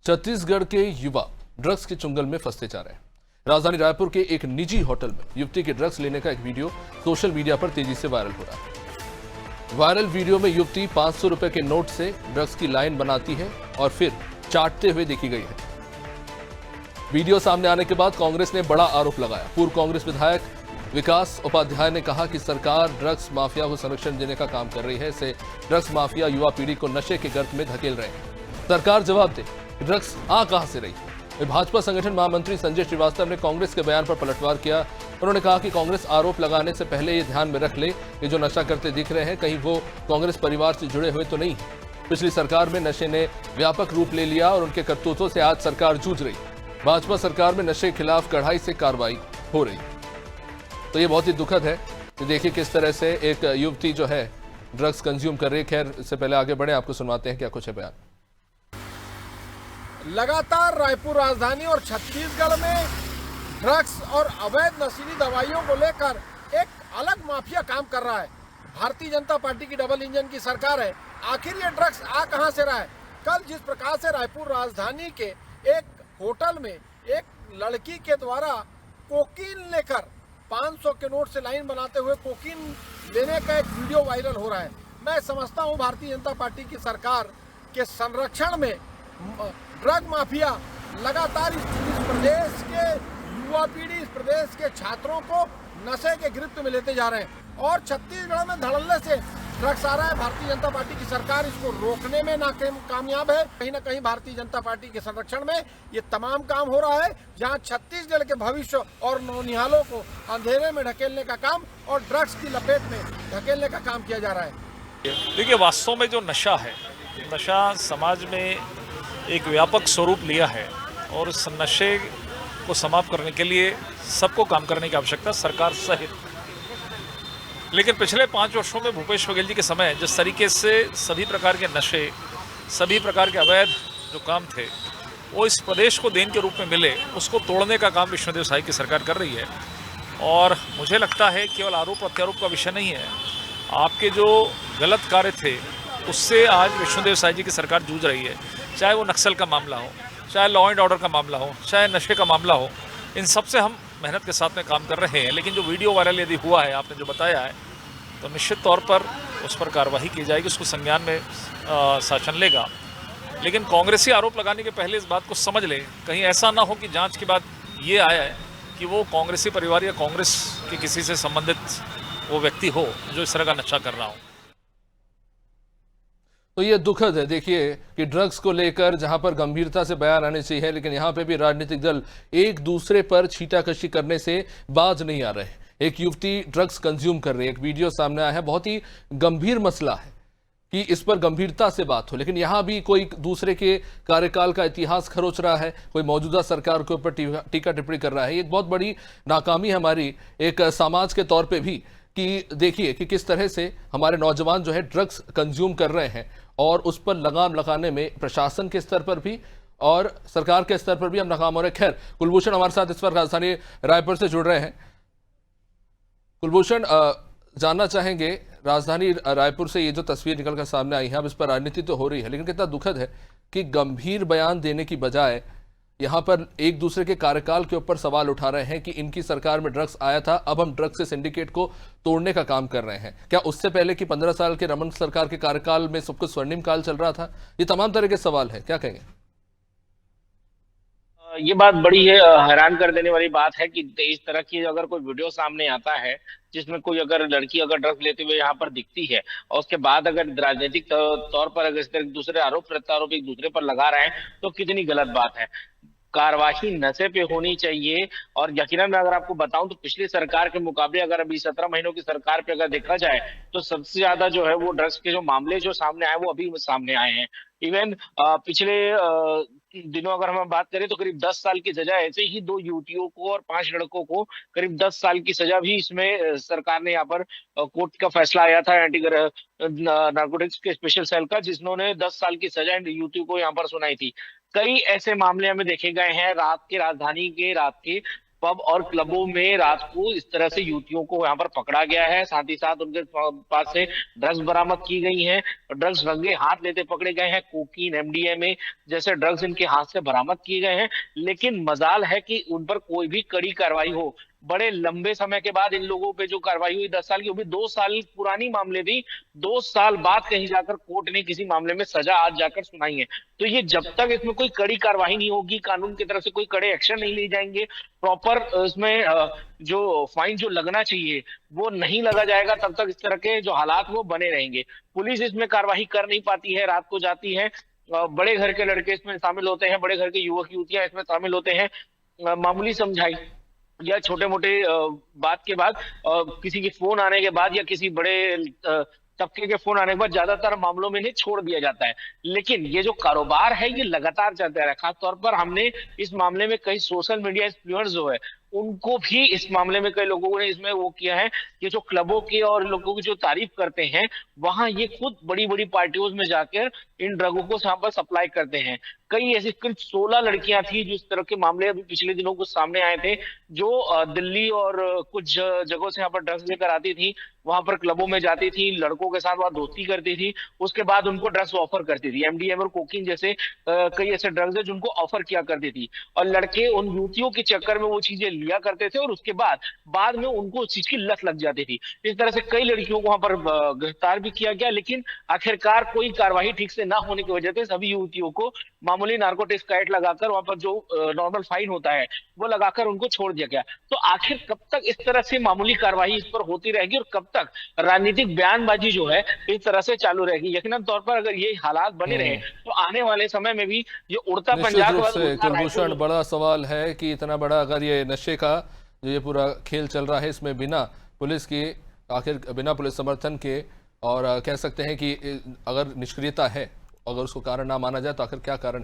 छत्तीसगढ़ के युवा ड्रग्स के चुंगल में फंसते जा रहे हैं। राजधानी रायपुर के एक निजी होटल में युवती के ड्रग्स लेने का एक वीडियो सोशल मीडिया पर तेजी से वायरल हो रहा है। वायरल वीडियो में युवती 500 रुपए के नोट से ड्रग्स की लाइन बनाती है और फिर चाटते हुए देखी गई है। वीडियो सामने आने के बाद कांग्रेस ने बड़ा आरोप लगाया। पूर्व कांग्रेस विधायक विकास उपाध्याय ने कहा कि सरकार ड्रग्स माफिया को संरक्षण देने का काम कर रही है। इससे ड्रग्स माफिया युवा पीढ़ी को नशे के गर्त में धकेल रहे हैं। सरकार जवाब दे, ड्रग्स आ कहां से रही है। भाजपा संगठन महामंत्री संजय श्रीवास्तव ने कांग्रेस के बयान पर पलटवार किया। उन्होंने कहा कि कांग्रेस आरोप लगाने से पहले ये ध्यान में रख ले कि जो नशा करते दिख रहे हैं कहीं वो कांग्रेस परिवार से जुड़े हुए तो नहीं है। पिछली सरकार में नशे ने व्यापक रूप ले लिया और उनके करतूतों से आज सरकार जूझ रही। भाजपा सरकार में नशे के खिलाफ कड़ाई से कार्रवाई हो रही। तो ये बहुत ही दुखद है कि देखिए किस तरह से एक युवती जो है ड्रग्स कंज्यूम कर रही है। खैर, इससे पहले आगे बढ़े, आपको सुनवाते हैं क्या कुछ है बयान। लगातार रायपुर राजधानी और छत्तीसगढ़ में ड्रग्स और अवैध नशीली दवाइयों को लेकर एक अलग माफिया काम कर रहा है। भारतीय जनता पार्टी की डबल इंजन की सरकार है। आखिर ये ड्रग्स आ कहां से रहा है। कल जिस प्रकार से रायपुर राजधानी के एक होटल में एक लड़की के द्वारा कोकीन लेकर 500 के नोट से लाइन बनाते हुए कोकीन लेने का एक वीडियो वायरल हो रहा है। मैं समझता हूं भारतीय जनता पार्टी की सरकार के संरक्षण में ड्रग माफिया लगातार इस प्रदेश के युवा पीढ़ी, इस प्रदेश के छात्रों को नशे के गिरफ्त में लेते जा रहे हैं और छत्तीसगढ़ में धड़ल्ले से ड्रग्स आ रहा है। भारतीय जनता पार्टी की सरकार इसको रोकने में कामयाब है। कहीं ना कहीं भारतीय जनता पार्टी के संरक्षण में ये तमाम काम हो रहा है, जहां छत्तीसगढ़ के भविष्य और नौनिहालों को अंधेरे में ढकेलने का काम और ड्रग्स की लपेट में ढकेलने का काम किया जा रहा है। देखिए, वास्तव में जो नशा है, नशा समाज में एक व्यापक स्वरूप लिया है और इस नशे को समाप्त करने के लिए सबको काम करने की आवश्यकता, सरकार सहित। लेकिन पिछले 5 वर्षों में भूपेश बघेल जी के समय जिस तरीके से सभी प्रकार के नशे, सभी प्रकार के अवैध जो काम थे वो इस प्रदेश को देन के रूप में मिले, उसको तोड़ने का काम विष्णुदेव साई की सरकार कर रही है। और मुझे लगता है केवल आरोप प्रत्यारोप का विषय नहीं है। आपके जो गलत कार्य थे उससे आज विष्णुदेव साई जी की सरकार जूझ रही है। चाहे वो नक्सल का मामला हो, चाहे लॉ एंड ऑर्डर का मामला हो, चाहे नशे का मामला हो, इन सब से हम मेहनत के साथ में काम कर रहे हैं। लेकिन जो वीडियो वायरल यदि हुआ है, आपने जो बताया है, तो निश्चित तौर पर उस पर कार्रवाई की जाएगी, उसको संज्ञान में शासन लेगा। लेकिन कांग्रेसी आरोप लगाने के पहले इस बात को समझ ले, कहीं ऐसा ना हो कि जांच के बाद ये आया है कि वो कांग्रेसी परिवार या कांग्रेस के किसी से संबंधित वो व्यक्ति हो जो इस तरह का नशा कर रहा हो। तो ये दुखद है देखिए कि ड्रग्स को लेकर जहां पर गंभीरता से बयान आने चाहिए, लेकिन यहां पे भी राजनीतिक दल एक दूसरे पर छींटाकशी करने से बाज नहीं आ रहे। एक युवती ड्रग्स कंज्यूम कर रही है, एक वीडियो सामने आया है। बहुत ही गंभीर मसला है कि इस पर गंभीरता से बात हो, लेकिन यहां भी कोई दूसरे के कार्यकाल का इतिहास खरोच रहा है, कोई मौजूदा सरकार के ऊपर टीका टिप्पणी कर रहा है। एक बहुत बड़ी नाकामी हमारी एक समाज के तौर पे भी कि देखिए कि किस तरह से हमारे नौजवान जो है ड्रग्स कंज्यूम कर रहे हैं और उस पर लगाम लगाने में प्रशासन के स्तर पर भी और सरकार के स्तर पर भी हम नाकाम हो रहे हैं। खैर, कुलभूषण हमारे साथ इस पर राजधानी रायपुर से जुड़ रहे हैं। कुलभूषण, जानना चाहेंगे, राजधानी रायपुर से ये जो तस्वीर निकलकर सामने आई है, अब इस पर राजनीति तो हो रही है, लेकिन कितना दुखद है कि गंभीर बयान देने की बजाय यहां पर एक दूसरे के कार्यकाल के ऊपर सवाल उठा रहे हैं कि इनकी सरकार में ड्रग्स आया था, अब हम ड्रग्स से सिंडिकेट को तोड़ने का काम कर रहे हैं। क्या उससे पहले कि 15 साल के रमन सरकार के कार्यकाल में सब कुछ स्वर्णिम काल चल रहा था? ये तमाम तरह के सवाल है, क्या कहेंगे? ये बात बड़ी है, हैरान कर देने वाली बात है कि इस तरह की अगर कोई वीडियो सामने आता है जिसमें कोई अगर लड़की अगर ड्रग्स लेते हुए यहाँ पर दिखती है और उसके बाद अगर राजनीतिक तौर पर अगर इस तरह दूसरे आरोप प्रत्यारोप एक दूसरे पर लगा रहे हैं तो कितनी गलत बात है। कार्यवाही नशे पे होनी चाहिए। और यकीनन मैं अगर आपको बताऊं तो पिछली सरकार के मुकाबले अगर अभी 17 महीनों की सरकार पे अगर देखा जाए तो सबसे ज्यादा जो है वो ड्रग्स के जो मामले जो सामने आए वो अभी सामने आए हैं। इवन पिछले दिनों अगर हम बात करें तो करीब 10 साल की सजा ऐसे ही 2 युवतियों को और 5 लड़कों को करीब 10 साल की सजा भी इसमें सरकार ने यहाँ पर कोर्ट का फैसला आया था एंटी नार्कोटिक्स के स्पेशल सेल का, जिन्होंने 10 साल की सजा युवतियों को यहाँ पर सुनाई थी। कई ऐसे मामले हमें देखे गए हैं रात के, राजधानी के रात के पब और क्लबों में रात को इस तरह से युवतियों को यहाँ पर पकड़ा गया है। साथ ही साथ उनके पास से ड्रग्स बरामद की गई हैं। ड्रग्स रंगे हाथ लेते पकड़े गए हैं। कोकीन, एमडीएमए जैसे ड्रग्स इनके हाथ से बरामद किए गए हैं। लेकिन मजाल है कि उन पर कोई भी कड़ी कार्रवाई हो। बड़े लंबे समय के बाद इन लोगों पे जो कार्रवाई हुई 10 साल की, वो भी 2 साल पुरानी मामले थी। 2 साल बाद कहीं जाकर कोर्ट ने किसी मामले में सजा आज जाकर सुनाई है। तो ये जब तक इसमें कोई कड़ी कार्रवाई नहीं होगी, कानून की तरफ से कोई कड़े एक्शन नहीं लिए जाएंगे, प्रॉपर इसमें जो फाइन जो लगना चाहिए वो नहीं लगा जाएगा, तब तक इस तरह के जो हालात वो बने रहेंगे। पुलिस इसमें कार्रवाई कर नहीं पाती है, रात को जाती है। बड़े घर के लड़के इसमें शामिल होते हैं, बड़े घर के युवक युवतियां इसमें शामिल होते हैं। मामूली समझाई या छोटे मोटे बात के बाद, किसी के फोन आने के बाद या किसी बड़े तबके के फोन आने के बाद ज्यादातर मामलों में इन्हें छोड़ दिया जाता है। लेकिन ये जो कारोबार है ये लगातार चलता रहा। खासतौर पर हमने इस मामले में कई सोशल मीडिया इन्फ्लुएंसर जो है उनको भी इस मामले में कई लोगों ने इसमें वो किया है कि जो क्लबों के और लोगों की जो तारीफ करते हैं, वहां ये खुद बड़ी बड़ी पार्टियों में जाकर इन ड्रगों को यहाँ पर सप्लाई करते हैं। कई ऐसी करीब 16 लड़कियां थी जो इस तरह के मामले अभी पिछले दिनों कुछ सामने आए थे, जो दिल्ली और कुछ जगहों से यहाँ पर ड्रग्स लेकर आती थी, वहां पर क्लबों में जाती थी, लड़कों के साथ वहां दोस्ती करती थी, उसके बाद उनको ड्रग्स ऑफर करती थी। एमडीएम और कोकीन जैसे कई ऐसे ड्रग्स है जिनको ऑफर किया करती थी, और लड़के उन युवतियों के चक्कर में वो चीजें लिया करते थे और उसके बाद में उनको उस चीज की लत लग जाती थी। इस तरह से कई लड़कियों को वहां पर गिरफ्तार भी किया गया, लेकिन आखिरकार कोई कार्रवाई ठीक से ना होने की वजह से सभी युवतियों को मामूली नार्कोटिक्स का एक्ट लगाकर वहां पर जो नॉर्मल फाइन होता है वो लगाकर उनको छोड़ दिया गया। तो आखिर कब तक इस तरह से मामूली कार्रवाई इस पर होती रहेगी और कब तक राजनीतिक बयानबाजी जो है इस तरह से चालू रहेगी? यकीनन तौर पर अगर ये हालात बने रहे तो आने वाले समय में भी ये उड़ता निश्चित पंजाब रूप और से उड़ता कुलभूषण, रायपुर। बड़ा सवाल है कि इतना बड़ा अगर ये नशे का जो ये पूरा खेल चल रहा है, इसमें बिना पुलिस की, आखिर बिना पुलिस समर्थन के, और कह सकते हैं कि अगर निष्क्रियता है, अगर उसको कारण ना माना जाए तो आखिर क्या कारण